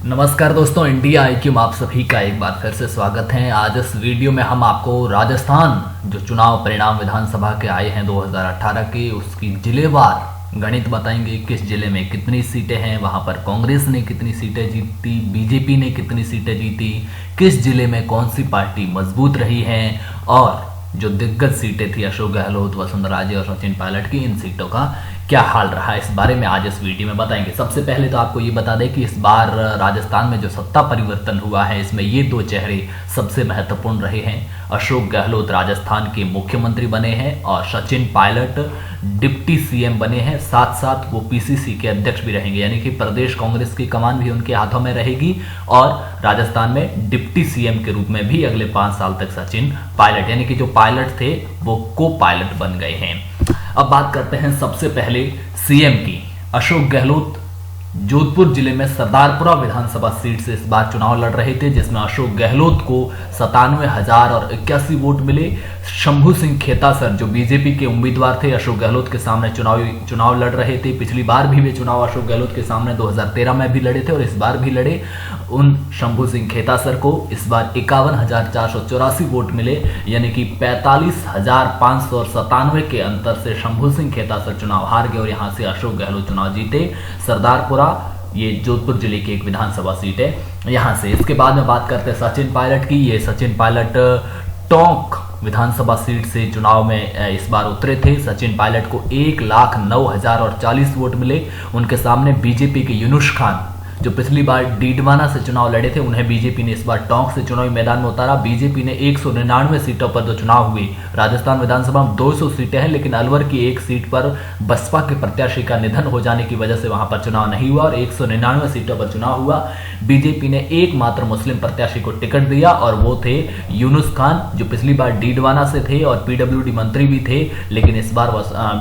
नमस्कार दोस्तों, India IQ में आप सभी का एक बार फिर से स्वागत है। आज इस वीडियो में हम आपको राजस्थान जो चुनाव परिणाम विधानसभा के आए हैं 2018 के, उसकी जिलेवार गणित बताएंगे। किस जिले में कितनी सीटें हैं, वहां पर कांग्रेस ने कितनी सीटें जीती, बीजेपी ने कितनी सीटें जीती, किस जिले में कौन सी पार्टी मजबूत रही है, और जो दिग्गज सीटें थी अशोक गहलोत, वसुंधरा राजे और सचिन पायलट की, इन सीटों का क्या हाल रहा है, इस बारे में आज इस वीडियो में बताएंगे। सबसे पहले तो आपको ये बता दें कि इस बार राजस्थान में जो सत्ता परिवर्तन हुआ है, इसमें ये दो चेहरे सबसे महत्वपूर्ण रहे हैं। अशोक गहलोत राजस्थान के मुख्यमंत्री बने हैं और सचिन पायलट डिप्टी CM बने हैं। साथ साथ वो PCC के अध्यक्ष भी रहेंगे, यानी कि प्रदेश कांग्रेस की कमान भी उनके हाथों में रहेगी और राजस्थान में डिप्टी CM के रूप में भी अगले 5 साल तक सचिन पायलट, यानी कि जो पायलट थे वो को पायलट बन गए हैं। अब बात करते हैं सबसे पहले CM की। अशोक गहलोत जोधपुर जिले में सरदारपुरा विधानसभा सीट से इस बार चुनाव लड़ रहे थे, जिसमें अशोक गहलोत को 97,081 वोट मिले। शंभू सिंह खेतासर जो बीजेपी के उम्मीदवार थे, अशोक गहलोत के सामने चुनाव लड़ रहे थे। पिछली बार भी वे चुनाव अशोक गहलोत के सामने 2013 में भी लड़े थे और इस बार भी लड़े। उन शंभू सिंह खेतासर को इस बार 51,484 वोट मिले, यानी कि 45,597 के अंतर से शंभू सिंह खेतासर चुनाव हार गए और यहां से अशोक गहलोत चुनाव जीते। सरदारपुरा ये जोधपुर जिले की एक विधानसभा सीट है यहां से। इसके बाद में बात करते हैं सचिन पायलट की। ये सचिन पायलट टोंक विधानसभा सीट से चुनाव में इस बार उतरे थे। सचिन पायलट को 1,09,040 वोट मिले। उनके सामने बीजेपी के यूनुस खान जो पिछली बार डीडवाना से चुनाव लड़े थे, उन्हें बीजेपी ने इस बार टोंक से चुनावी मैदान में उतारा। बीजेपी ने 199 सीटों पर जो चुनाव हुए, राजस्थान विधानसभा में 200 सीटें हैं, लेकिन अलवर की एक सीट पर बसपा के प्रत्याशी का निधन हो जाने की वजह से वहां पर चुनाव नहीं हुआ और 199 सीटों पर चुनाव हुआ। बीजेपी ने एकमात्र मुस्लिम प्रत्याशी को टिकट दिया और वो थे यूनुस खान, जो पिछली बार डीडवाना से थे और PWD मंत्री भी थे, लेकिन इस बार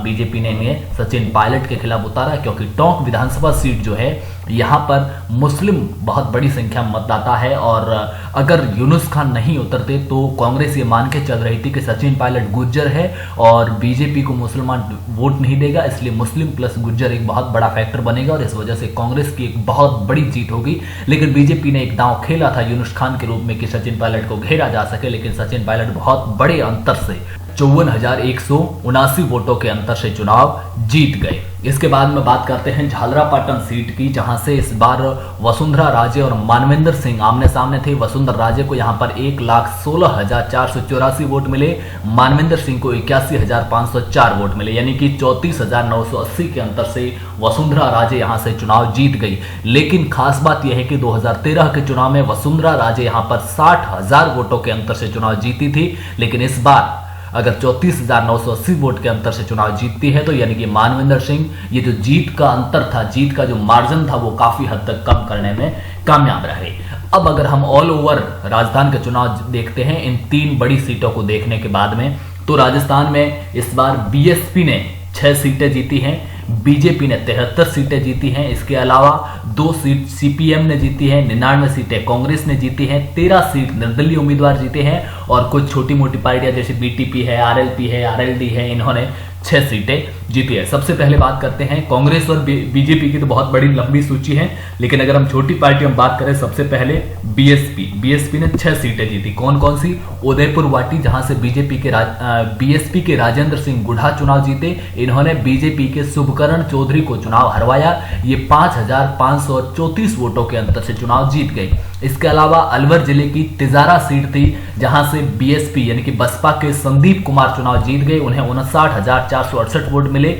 बीजेपी ने इन्हें सचिन पायलट के खिलाफ उतारा, क्योंकि टोंक विधानसभा सीट जो है यहां पर मुस्लिम बहुत बड़ी संख्या में मतदाता है और अगर यूनुस खान नहीं उतरते तो कांग्रेस ये मान के चल रही थी कि सचिन पायलट गुर्जर है और बीजेपी को मुसलमान वोट नहीं देगा, इसलिए मुस्लिम प्लस गुर्जर एक बहुत बड़ा फैक्टर बनेगा और इस वजह से कांग्रेस की एक बहुत बड़ी जीत होगी। लेकिन बीजेपी ने एक दांव खेला था यूनुस खान के रूप में कि सचिन पायलट को घेरा जा सके, लेकिन सचिन पायलट बहुत बड़े अंतर से 54,179 वोटों के अंतर से चुनाव जीत गए। इसके बाद में बात करते हैं झालरापाटन सीट की, जहां से इस बार वसुंधरा राजे और मानवेंद्र सिंह आमने सामने थे। वसुंधरा राजे को यहां पर 1,16,484 वोट मिले, मानवेंद्र सिंह को 81,504 वोट मिले, यानी कि 34,980 के अंतर से वसुंधरा राजे यहां से चुनाव जीत गई। लेकिन खास बात यह है कि 2013 के चुनाव में वसुंधरा राजे यहां पर 60,000 वोटों के अंतर से चुनाव जीती थी, लेकिन इस बार अगर 34,980 वोट के अंतर से चुनाव जीतती है तो यानी कि मानवेंद्र सिंह ये जो जीत का अंतर था, जीत का जो मार्जिन था, वो काफी हद तक कम करने में कामयाब रहे। अब अगर हम ऑल ओवर राजस्थान के चुनाव देखते हैं इन 3 बड़ी सीटों को देखने के बाद में, तो राजस्थान में इस बार BSP ने 6 सीटें जीती हैं, बीजेपी ने 73 सीटें जीती हैं। इसके अलावा 2 सीट CPM ने जीती है, 99 सीटें कांग्रेस ने जीती हैं, 13 सीट निर्दलीय उम्मीदवार जीते हैं और कुछ छोटी मोटी पार्टियां जैसे BTP है, RLP है, RLD है, इन्होंने 6 सीटें जीती है। सबसे पहले बात करते हैं कांग्रेस और बीजेपी की, तो बहुत बड़ी लंबी सूची है, लेकिन अगर हम छोटी पार्टियों में बात करें, सबसे पहले BSP ने 6 सीटें जीती। कौन कौन सी? उदयपुर वाटी, जहां से BSP के राजेंद्र सिंह गुढ़ा चुनाव जीते, इन्होंने बीजेपी के शुभकरण चौधरी को चुनाव हरवाया। ये 5,534 वोटों के अंतर से चुनाव जीत गई। इसके अलावा अलवर जिले की तिजारा सीट थी, जहां से BSP यानी कि बसपा के संदीप कुमार चुनाव जीत गए, उन्हें 59,468 वोट मिले।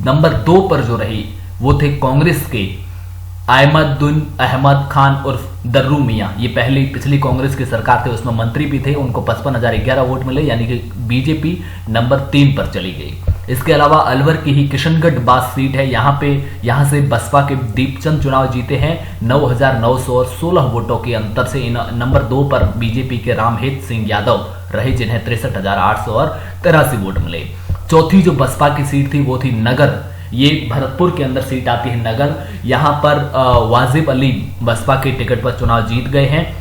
नंबर 2 पर जो रही वो थे कांग्रेस के अहमद खान उर्फ दर्रू मियां। ये पिछली कांग्रेस की सरकार थे, उसमें मंत्री भी थे, उनको 55,011 वोट मिले, यानी कि बीजेपी नंबर 3 पर चली गई। इसके अलावा अलवर की ही किशनगढ़ बास सीट है, यहां से बसपा के दीपचंद चुनाव जीते हैं 9,916 वोटों के अंतर से। नंबर 2 पर बीजेपी के रामहेत सिंह यादव रहे, जिन्हें 63,883 वोट मिले। चौथी जो बसपा की सीट थी वो थी नगर, ये भरतपुर के अंदर सीट आती है नगर। यहां पर वाजिब अली बसपा के टिकट पर चुनाव जीत गए हैं,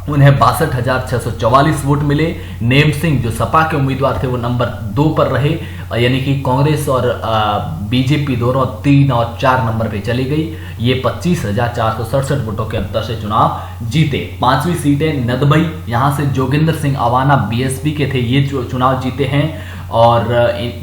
उन्हें 62,644 वोट मिले। नेम सिंह जो सपा के उम्मीदवार थे वो नंबर 2 पर रहे यानी कि कांग्रेस और बीजेपी दोनों 3 और 4 नंबर पे चली गई। ये 25,467 वोटों के अंतर से चुनाव जीते। 5वीं सीट है नदबई, यहां से जोगिंदर सिंह अवाना बीएसपी के थे, ये चुनाव जीते हैं और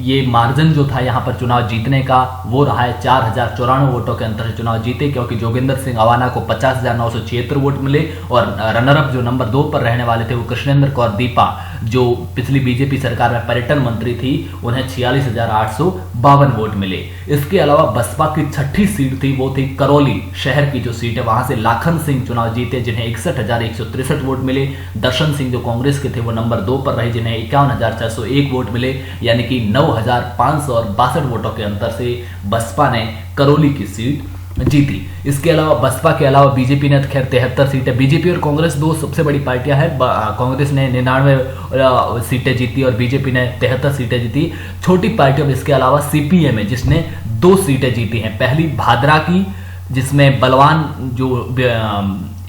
ये मार्जिन जो था यहाँ पर चुनाव जीतने का वो रहा है 4,094 वोटों के अंतर से चुनाव जीते, क्योंकि जोगिंदर सिंह अवाना को 50,976 वोट मिले और रनरअप जो नंबर 2 पर रहने वाले थे वो कृष्णेंद्र कौर दीपा, जो पिछली बीजेपी सरकार में पर्यटन मंत्री थी, उन्हें 46,852 वोट मिले। इसके अलावा बसपा की 6ठी सीट थी, वो थी करौली शहर की जो सीट है, वहां से लाखन सिंह चुनाव जीते जिन्हें 61,163 वोट मिले। दर्शन सिंह जो कांग्रेस के थे वो नंबर 2 पर रहे जिन्हें 51,601 वोट मिले, यानी कि 9,562 वोटों के अंतर से बसपा ने करौली की सीट जीती। इसके अलावा बसपा के अलावा बीजेपी ने खैर 73 सीटें, बीजेपी और कांग्रेस दो सबसे बड़ी पार्टियां हैं। कांग्रेस ने 99 सीटें जीती और बीजेपी ने 73 सीटें जीती। छोटी पार्टियों में इसके अलावा सीपीएम है जिसने 2 सीटें जीती हैं। पहली भादरा की, जिसमें बलवान जो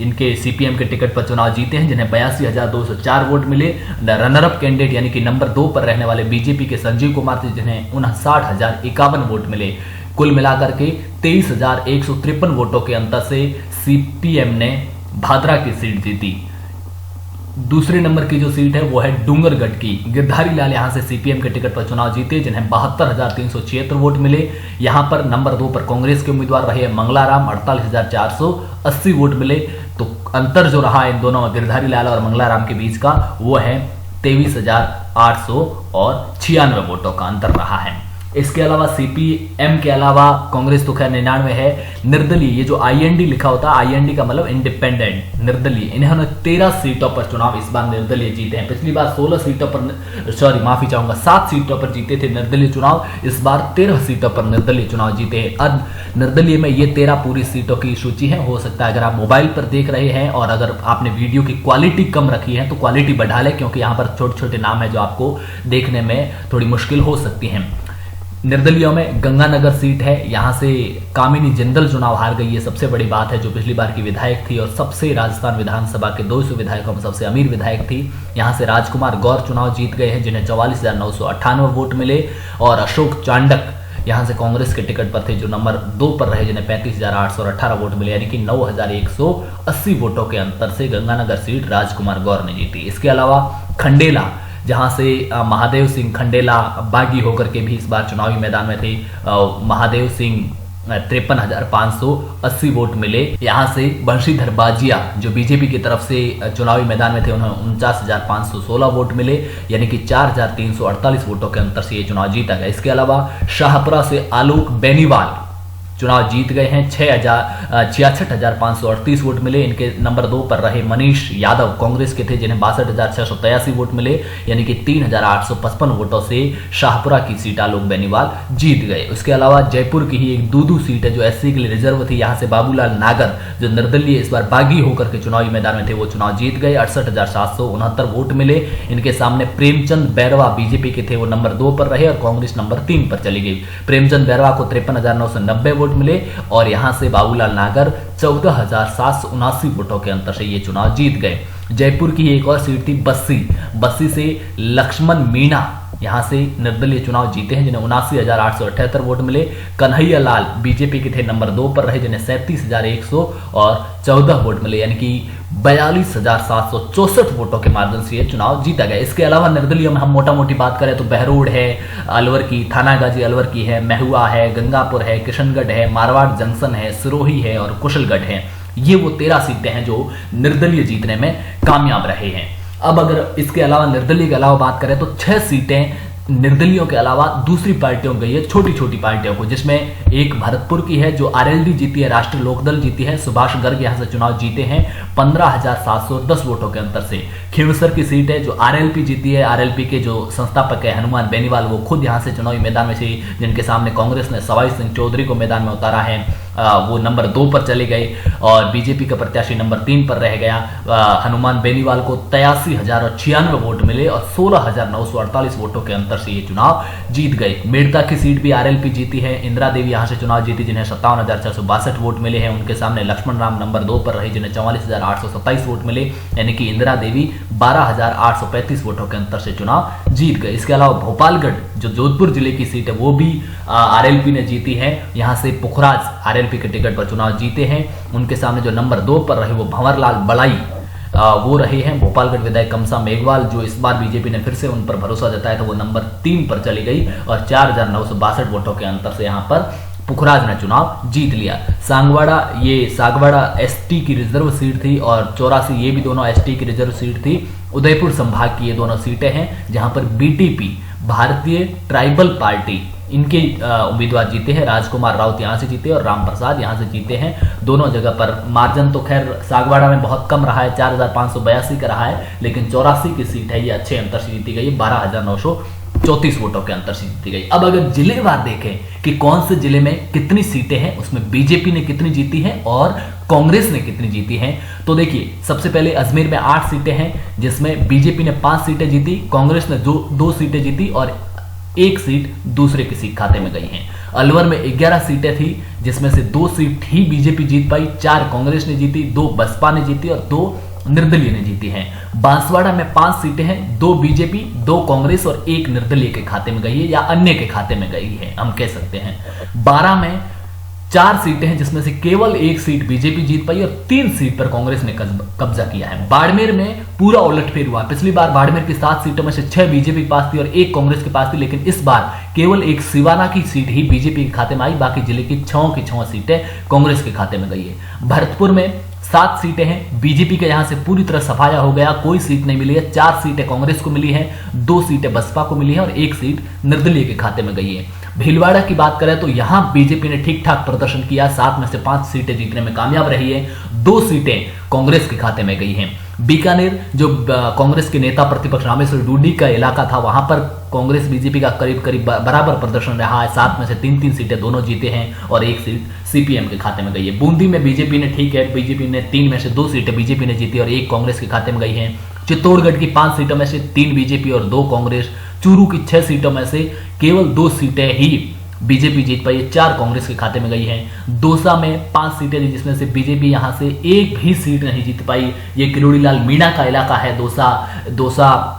इनके सीपीएम के टिकट पर चुनाव जीते हैं जिन्हें 82,204 वोट मिले। रनरअप कैंडिडेट यानी कि नंबर 2 पर रहने वाले बीजेपी के संजीव कुमार थे जिन्हें 59,051 वोट मिले। कुल मिलाकर के 23,153 वोटों के अंतर से सीपीएम ने भादरा की सीट जीती। दूसरे नंबर की जो सीट है वो है डूंगरगढ़ की। गिरधारी लाल यहां से सीपीएम के टिकट पर चुनाव जीते जिन्हें 72,376 वोट मिले। यहां पर नंबर 2 पर कांग्रेस के उम्मीदवार रहे मंगलाराम, 48,480 वोट मिले। तो अंतर जो रहा इन दोनों गिरधारी लाल और मंगलाराम के बीच का वो है 23,896 वोटों का अंतर रहा है। इसके अलावा सीपीएम के अलावा कांग्रेस तो खैर 99 है। निर्दलीय, ये जो आईएनडी लिखा होता है, आईएनडी का मतलब इंडिपेंडेंट, निर्दलीय, इन्होंने 13 सीटों पर चुनाव इस बार निर्दलीय जीते हैं। पिछली बार 16 सीटों पर, सॉरी माफी चाहूंगा, 7 सीटों पर जीते थे निर्दलीय चुनाव, इस बार 13 सीटों पर निर्दलीय चुनाव जीते हैं। अब निर्दलीय में ये 13 पूरी सीटों की सूची है। हो सकता है अगर आप मोबाइल पर देख रहे हैं और अगर आपने वीडियो की क्वालिटी कम रखी है तो क्वालिटी बढ़ा लें, क्योंकि यहाँ पर छोटे छोटे नाम है जो आपको देखने में थोड़ी मुश्किल हो सकती है। निर्दलियों में गंगानगर सीट है, यहां से कामिनी जिंदल चुनाव हार गई, ये सबसे बड़ी बात है, जो पिछली बार की विधायक थी और सबसे राजस्थान विधानसभा के 200 विधायकों में सबसे अमीर विधायक थी। यहां से राजकुमार गौर चुनाव जीत गए हैं जिन्हें 44,998 वोट मिले। और अशोक चांडक यहां से कांग्रेस के टिकट पर थे जो नंबर 2 पर रहे जिन्हें 35,818 वोट मिले, यानी कि 9,180 वोटों के अंतर से गंगानगर सीट राजकुमार गौर ने जीती। इसके अलावा खंडेला, जहां से महादेव सिंह खंडेला बागी होकर के भी इस बार चुनावी मैदान में थे, महादेव सिंह 53,580 वोट मिले। यहां से बंशीधर बाजिया जो बीजेपी की तरफ से चुनावी मैदान में थे उन्हें 49,516 वोट मिले, यानी कि 4,348 वोटों के अंतर से ये चुनाव जीता गया। इसके अलावा शाहपुरा से आलोक बेनीवाल चुनाव जीत गए हैं, 66,538 वोट मिले। इनके नंबर 2 पर रहे मनीष यादव कांग्रेस के थे जिन्हें 62,683 वोट मिले, यानी कि 3,855 वोटों से शाहपुरा की सीट आलोक बेनीवाल जीत गए। उसके अलावा जयपुर की ही एक दूदू सीट है जो एससी के लिए रिजर्व थी, यहां से बाबूलाल नागर जो निर्दलीय इस बार बागी होकर के चुनावी मैदान में थे वो चुनाव जीत गए, 68,769 वोट मिले। इनके सामने प्रेमचंद बैरवा बीजेपी के थे, वो नंबर 2 पर रहे और कांग्रेस नंबर 3 पर चली गई। प्रेमचंद बैरवा को 53,990 वोट मिले और यहां से बाबूलाल नागर 14,779 वोटों के अंतर से ये चुनाव जीत गए। जयपुर की एक और सीट थी बस्सी से लक्ष्मण मीणा यहां से निर्दलीय चुनाव जीते हैं जिन्हें 79,878 वोट मिले। कन्हैया लाल बीजेपी के थे, नंबर 2 पर रहे जिन्हें 37,114 वोट मिले, यानी कि 42,764 वोटों के मार्जिन से यह चुनाव जीता गया। इसके अलावा निर्दलीय में हम मोटा मोटी बात करें तो बहरोड है, अलवर की थानागाजी अलवर की है, महुआ है, गंगापुर है, किशनगढ़ है, मारवाड़ जंक्शन है, सिरोही है और कुशलगढ़ है। ये वो 13 सीटें हैं जो निर्दलीय जीतने में कामयाब रहे हैं। अब अगर इसके अलावा निर्दलीय के अलावा बात करें तो 6 सीटें निर्दलियों के अलावा दूसरी पार्टियों गई है, छोटी छोटी पार्टियों को, जिसमें एक भरतपुर की है जो आरएलडी जीती है, राष्ट्रीय लोकदल जीती है, सुभाष गर्ग यहां से चुनाव जीते हैं 15,710 वोटों के अंतर से। खींवसर की सीट है जो आरएलपी जीती है, आरएलपी के जो संस्थापक है हनुमान बेनीवाल वो खुद यहां से चुनावी मैदान में थे, जिनके सामने कांग्रेस ने सवाई सिंह चौधरी को मैदान में उतारा है। वो नंबर 2 पर चले गए और बीजेपी का प्रत्याशी नंबर 3 पर रह गया। हनुमान बेनीवाल को 83,096 वोट मिले और 16,948 वोटों के अंतर से ये चुनाव जीत गए। मेड़ता की सीट भी आरएलपी जीती है। इंदिरा देवी यहां से चुनाव जीती जिन्हें 57,662 वोट मिले हैं। उनके सामने लक्ष्मण राम नंबर 2 पर रही जिन्हें 44,827 वोट मिले, यानी कि इंदिरा देवी 12,835 वोटों के अंतर से चुनाव जीत गए। इसके अलावा भोपालगढ़ जो जोधपुर जिले की सीट है वो भी आरएलपी ने जीती है। यहां से पुखराज आरएलपी के टिकट पर चुनाव जीते हैं। उनके सामने जो नंबर 2 पर रहे वो भंवरलाल बड़ाई वो रहे हैं। भोपालगढ़ विधायक कमसा मेघवाल जो इस बार बीजेपी ने फिर से उन पर भरोसा जताया था वो नंबर 3 पर चली गई और 4,962 वोटों के अंतर से यहां पर पुखराज ने चुनाव जीत लिया। सागवाड़ा एसटी की रिजर्व सीट थी और 84 ये भी दोनों एसटी की रिजर्व सीट थी। उदयपुर संभाग की ये दोनों सीटें हैं जहां पर बीटीपी भारतीय ट्राइबल पार्टी इनके उम्मीदवार जीते हैं। राजकुमार राउत यहां से जीते और राम प्रसाद यहां से जीते हैं। दोनों जगह पर मार्जिन तो खैर सागवाड़ा में बहुत कम रहा है, 4,582 का रहा है, लेकिन 84 की सीट है ये अच्छे अंतर से जीती गई, 12,934 वोटों के अंतर से जीती गई। अब अगर जिलेवार देखें कि कौन से जिले में कितनी सीटें हैं, उसमें बीजेपी ने कितनी जीती हैं और कांग्रेस ने कितनी जीती हैं, तो देखिए सबसे पहले अजमेर में 8 सीटें हैं जिसमें बीजेपी ने 5 सीटें जीती, कांग्रेस ने 2 सीटें जीती और 1 सीट दूसरे किसी खाते में गई हैं। अलवर में 11 सीटें थी जिसमें से 2 सीट ही बीजेपी जीत पाई, 4 कांग्रेस ने जीती, 2 बसपा ने जीती और 2 निर्दलीय ने जीती हैं। बांसवाड़ा में 5 सीटें हैं, 2 बीजेपी, 2 कांग्रेस और 1 निर्दलीय के खाते में गई है या अन्य के खाते में गई है हम कह सकते हैं। 12 में 4 सीटें हैं जिसमें से केवल 1 सीट बीजेपी जीत पाई और 3 सीट पर कांग्रेस ने कब्जा किया है। बाड़मेर में पूरा उलटफेर हुआ। पिछली बार बाड़मेर की 7 सीटों में से 6 बीजेपी के पास थी और 1 कांग्रेस के पास थी, लेकिन इस बार केवल 1 सिवाना की सीट ही बीजेपी के खाते में आई, बाकी जिले की 6 सीटें कांग्रेस के खाते में गई है। भरतपुर में 7 सीटें हैं, बीजेपी का यहां से पूरी तरह सफाया हो गया, कोई सीट नहीं मिली है। 4 सीटें कांग्रेस को मिली है, 2 सीटें बसपा को मिली है और 1 सीट निर्दलीय के खाते में गई है। भीलवाड़ा की बात करें तो यहां बीजेपी ने ठीक ठाक प्रदर्शन किया, 7 में से 5 सीटें जीतने में कामयाब रही है, 2 सीटें कांग्रेस के खाते में गई हैं। बीकानेर जो कांग्रेस के नेता प्रतिपक्ष रामेश्वर डूडी का इलाका था, वहां पर कांग्रेस बीजेपी का करीब करीब बराबर प्रदर्शन रहा है, 7 में से 3 सीटें दोनों जीते हैं और 1 सीट सीपीएम के खाते में गई है। बूंदी में बीजेपी ने ठीक है, बीजेपी ने 3 में से 2 सीटें बीजेपी ने जीती और 1 कांग्रेस के खाते में गई है। चित्तौड़गढ़ की 5 सीटों में से 3 बीजेपी और 2 कांग्रेस। चूरू की 6 सीटों में से केवल 2 सीटें ही बीजेपी जीत पाई, 4 कांग्रेस के खाते में गई है। दौसा में 5 सीटें थी जिसमें से बीजेपी यहां से 1 भी सीट नहीं जीत पाई। ये किरोड़ीलाल मीणा का इलाका है दौसा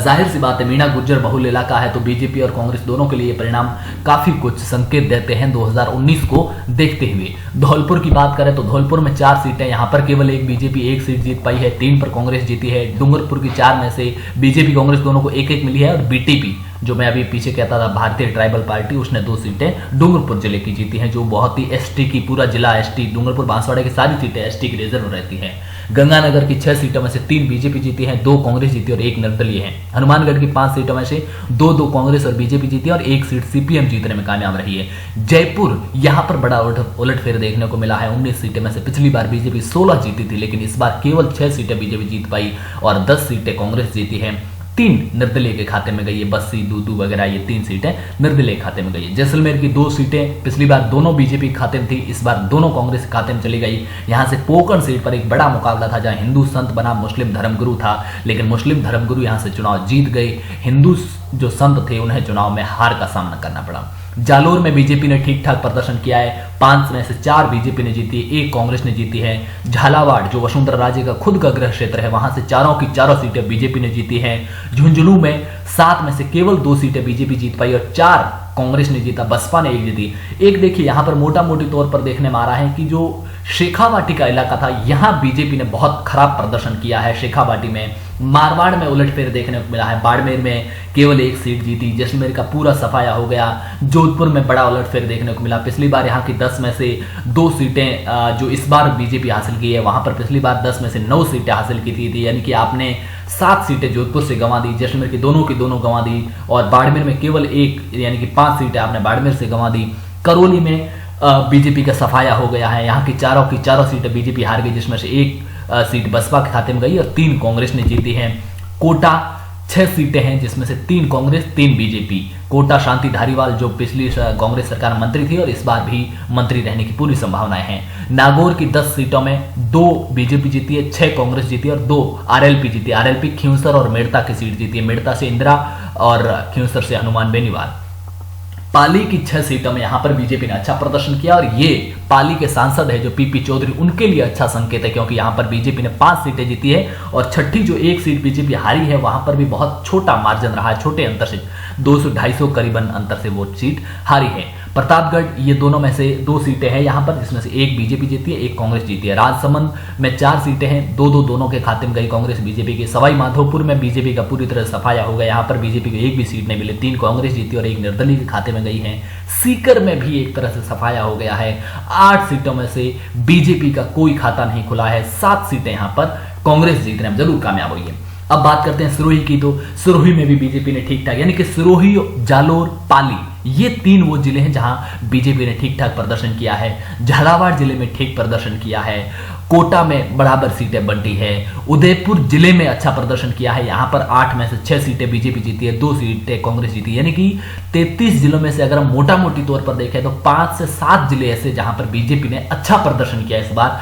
जाहिर सी बात है मीणा गुर्जर बहुल इलाका है, तो बीजेपी और कांग्रेस दोनों के लिए परिणाम काफी कुछ संकेत देते हैं 2019 को देखते हुए। धौलपुर की बात करें तो धौलपुर में 4 सीटें, यहां पर केवल 1 बीजेपी 1 सीट जीत पाई है, 3 पर कांग्रेस जीती है। डूंगरपुर की 4 में से बीजेपी कांग्रेस दोनों को 1-1 मिली है और बीटीपी जो मैं अभी पीछे कहता था भारतीय ट्राइबल पार्टी, उसने 2 सीटें डूंगरपुर जिले की जीती हैं, जो बहुत ही एसटी की, पूरा जिला एसटी, डूंगरपुर बांसवाड़ा की सारी सीटें एसटी की रिजर्व रहती हैं। गंगानगर की 6 सीटों में से 3 बीजेपी जीती हैं, 2 कांग्रेस जीती और 1 निर्दलीय है। हनुमानगढ़ की 5 सीटों में से 2 कांग्रेस और बीजेपी जीती और 1 सीट सीपीएम जीतने में कामयाब रही है। जयपुर यहां पर बड़ा उलटफेर देखने को मिला है, 19 सीटें में से पिछली बार बीजेपी 16 जीती थी, लेकिन इस बार केवल 6 सीटें बीजेपी जीत पाई और 10 सीटें कांग्रेस जीती है, 3 निर्दलीय के खाते में गई है। बस्सी, दूदू वगैरह ये 3 सीटें निर्दलीय खाते में गई है। जैसलमेर की 2 सीटें पिछली बार दोनों बीजेपी खाते में थी, इस बार दोनों कांग्रेस खाते में चली गई। यहां से पोकरण सीट पर एक बड़ा मुकाबला था जहां हिंदू संत बना मुस्लिम धर्मगुरु था, लेकिन मुस्लिम धर्मगुरु यहां से चुनाव जीत गए। हिंदू जो संत थे उन्हें चुनाव में हार का सामना करना पड़ा। जालोर में बीजेपी ने ठीक ठाक प्रदर्शन किया है, 5 में से 4 बीजेपी ने जीती, 1 कांग्रेस ने जीती है। झालावाड़ जो वसुंधरा राजे का खुद का गृह क्षेत्र है, वहां से चारों की चारों सीटें बीजेपी ने जीती हैं। झुंझुनू में 7 में से केवल 2 सीटें बीजेपी जीत पाई और 4 कांग्रेस ने जीता, बसपा ने 1 जीती। एक देखिए यहां पर मोटा मोटी तौर पर देखने में आ रहा है कि जो शेखावाटी का इलाका था, यहां बीजेपी ने बहुत खराब प्रदर्शन किया है। शेखावाटी में मारवाड़ में उलटफेर देखने को मिला है, बाड़मेर में केवल 1 सीट जीती, जैसलमेर का पूरा सफाया हो गया। जोधपुर में बड़ा उलटफेर देखने को मिला, पिछली बार यहाँ की 10 में से 2 सीटें जो इस बार बीजेपी हासिल की है, वहां पर पिछली बार 10 में से 9 सीटें हासिल की थी, यानी कि आपने 7 सीटें जोधपुर से गंवा दी, जैसलमेर की दोनों गंवा दी और बाड़मेर में केवल 1 यानी कि 5 सीटें आपने बाड़मेर से गंवा दी। करौली में बीजेपी का सफाया हो गया है, यहाँ की चारों सीटें बीजेपी हार गई, जिसमें से 1 सीट बसपा के खाते में गई और 3 कांग्रेस ने जीती हैं। कोटा 6 सीटें हैं, जिसमें से 3 कांग्रेस 3 बीजेपी। कोटा शांति धारीवाल जो पिछली कांग्रेस सरकार में मंत्री थी और इस बार भी मंत्री रहने की पूरी संभावनाएं हैं। नागौर की 10 सीटों में 2 बीजेपी जीती है, 6 कांग्रेस जीती है और 2 आरएलपी जीती है। आरएलपी खींवसर और मेड़ता की सीट जीती है, मेड़ता से इंदिरा और खींवसर से हनुमान बेनीवाल। पाली की 6 सीटों में यहां पर बीजेपी ने अच्छा प्रदर्शन किया और ये पाली के सांसद है जो पीपी चौधरी, उनके लिए अच्छा संकेत है, क्योंकि यहां पर बीजेपी ने 5 सीटें जीती है और छठी जो 1 सीट बीजेपी हारी है वहां पर भी बहुत छोटा मार्जिन रहा है, छोटे अंतर से 200-250 करीबन अंतर से वो सीट हारी है। प्रतापगढ़ ये दोनों में से 2 सीटें हैं यहां पर, जिसमें से 1 बीजेपी जीती है, 1 कांग्रेस जीती है। राजसमंद में 4 सीटें हैं, 2-2 दोनों के खाते में गई कांग्रेस बीजेपी की। सवाई माधोपुर में बीजेपी का पूरी तरह सफाया हो गया, यहां पर बीजेपी को 1 भी सीट नहीं मिली, 3 कांग्रेस जीती और 1 निर्दलीय के खाते में गई है। सीकर में भी एक तरह से सफाया हो गया है, 8 सीटों में से बीजेपी का कोई खाता नहीं खुला है, 7 सीटें यहां पर कांग्रेस जीतने में जरूर कामयाब हुई है। अब बात करते हैं सिरोही की, तो सिरोही में भी बीजेपी ने ठीक ठाक, यानी कि सिरोही, जालोर, पाली ये 3 वो जिले हैं जहां बीजेपी ने ठीक ठाक प्रदर्शन किया है। झालावाड़ जिले में ठीक प्रदर्शन किया है, कोटा में बराबर सीटें बंटी है, उदयपुर जिले में अच्छा प्रदर्शन किया है, यहां पर 8 में से 6 सीटें बीजेपी जीती है, 2 सीटें कांग्रेस जीती है, यानी कि 33 जिलों में से अगर हम मोटा मोटी तौर पर देखें तो 5 से 7 जिले ऐसे जहां पर बीजेपी ने अच्छा प्रदर्शन किया इस बार।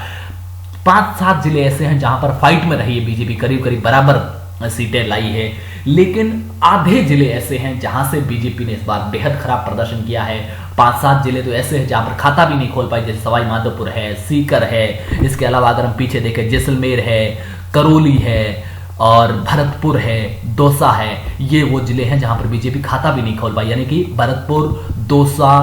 5-7 जिले ऐसे हैं जहां पर फाइट में रही है बीजेपी, करीब करीब बराबर सीटें लाई है, लेकिन आधे जिले ऐसे हैं जहां से बीजेपी ने इस बार बेहद खराब प्रदर्शन किया है। 5-7 जिले तो ऐसे हैं जहां पर खाता भी नहीं खोल पाई, जैसे सवाई माधोपुर है, सीकर है, इसके अलावा अगर हम पीछे देखें जैसलमेर है, करौली है और भरतपुर है, दौसा है, ये वो जिले हैं जहां पर बीजेपी खाता भी नहीं खोल पाई, यानी कि भरतपुर, दौसा,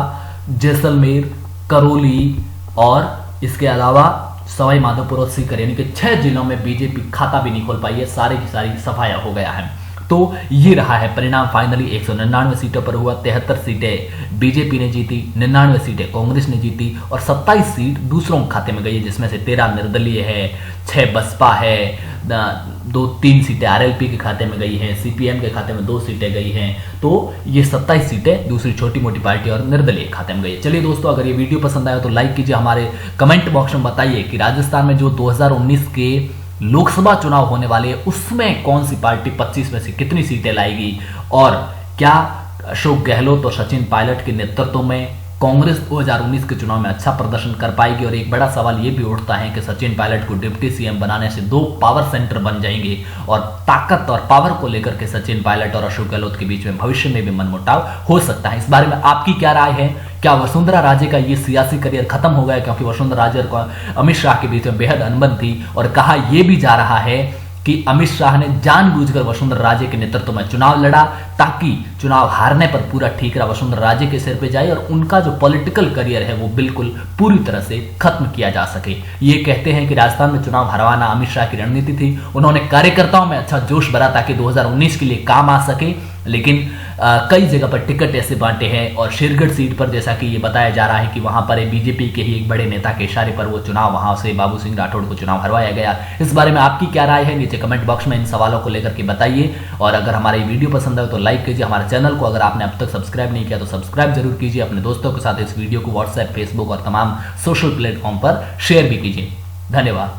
जैसलमेर, करौली और इसके अलावा सवाई माधोपुर और सीकर, यानी कि 6 जिलों में बीजेपी खाता भी नहीं खोल पाई है, सारी की सारी सफाया हो गया है। तो ये रहा है परिणाम, फाइनली 199 सीटों पर हुआ, 73 सीटें बीजेपी ने जीती, 99 सीटें कांग्रेस ने जीती और 27 सीट दूसरों के खाते में गई है, जिसमें से 13 निर्दलीय है, 6 बसपा है, 2-3 सीटें आरएलपी के खाते में गई हैं, सीपीएम के खाते में 2 सीटें गई हैं, तो ये 27 सीटें दूसरी छोटी मोटी पार्टी और निर्दलीय खाते में गई है। चलिए दोस्तों, अगर ये वीडियो पसंद आया तो लाइक कीजिए, हमारे कमेंट बॉक्स में बताइए कि राजस्थान में जो 2019 के लोकसभा चुनाव होने वाले हैं उसमें कौन सी पार्टी 25 में से कितनी सीटें लाएगी, और क्या अशोक गहलोत और सचिन पायलट के नेतृत्व में कांग्रेस 2019 के चुनाव में अच्छा प्रदर्शन कर पाएगी। और एक बड़ा सवाल ये भी उठता है कि सचिन पायलट को डिप्टी सीएम बनाने से 2 पावर सेंटर बन जाएंगे और ताकत और पावर को लेकर के सचिन पायलट और अशोक गहलोत के बीच में भविष्य में भी मनमुटाव हो सकता है। इस बारे में आपकी क्या राय है? क्या वसुंधरा राजे का ये सियासी करियर खत्म हो गया, क्योंकि वसुंधरा राजे को अमित शाह के बीच में बेहद अनबन थी और कहा यह भी जा रहा है कि अमित शाह ने जानबूझकर वसुंधरा राजे के नेतृत्व में चुनाव लड़ा ताकि चुनाव हारने पर पूरा ठीकरा वसुंधरा राजे के सिर पे जाए और उनका जो पॉलिटिकल करियर है वो बिल्कुल पूरी तरह से खत्म किया जा सके। ये कहते हैं कि राजस्थान में चुनाव हरवाना अमित शाह की रणनीति थी, उन्होंने कार्यकर्ताओं में अच्छा जोश भरा ताकि 2019 के लिए काम आ सके, लेकिन कई जगह पर टिकट ऐसे बांटे हैं और शेरगढ़ सीट पर जैसा कि ये बताया जा रहा है कि वहां पर बीजेपी के ही एक बड़े नेता के इशारे पर वो चुनाव वहां से बाबू सिंह राठौड़ को चुनाव हरवाया गया। इस बारे में आपकी क्या राय है? नीचे कमेंट बॉक्स में इन सवालों को लेकर के बताइए और अगर हमारा ये वीडियो पसंद आए तो लाइक कीजिए। हमारे चैनल को अगर आपने अब तक सब्सक्राइब नहीं किया तो सब्सक्राइब जरूर कीजिए। अपने दोस्तों के साथ इस वीडियो को व्हाट्सएप, फेसबुक और तमाम सोशल प्लेटफॉर्म पर शेयर भी कीजिए। धन्यवाद।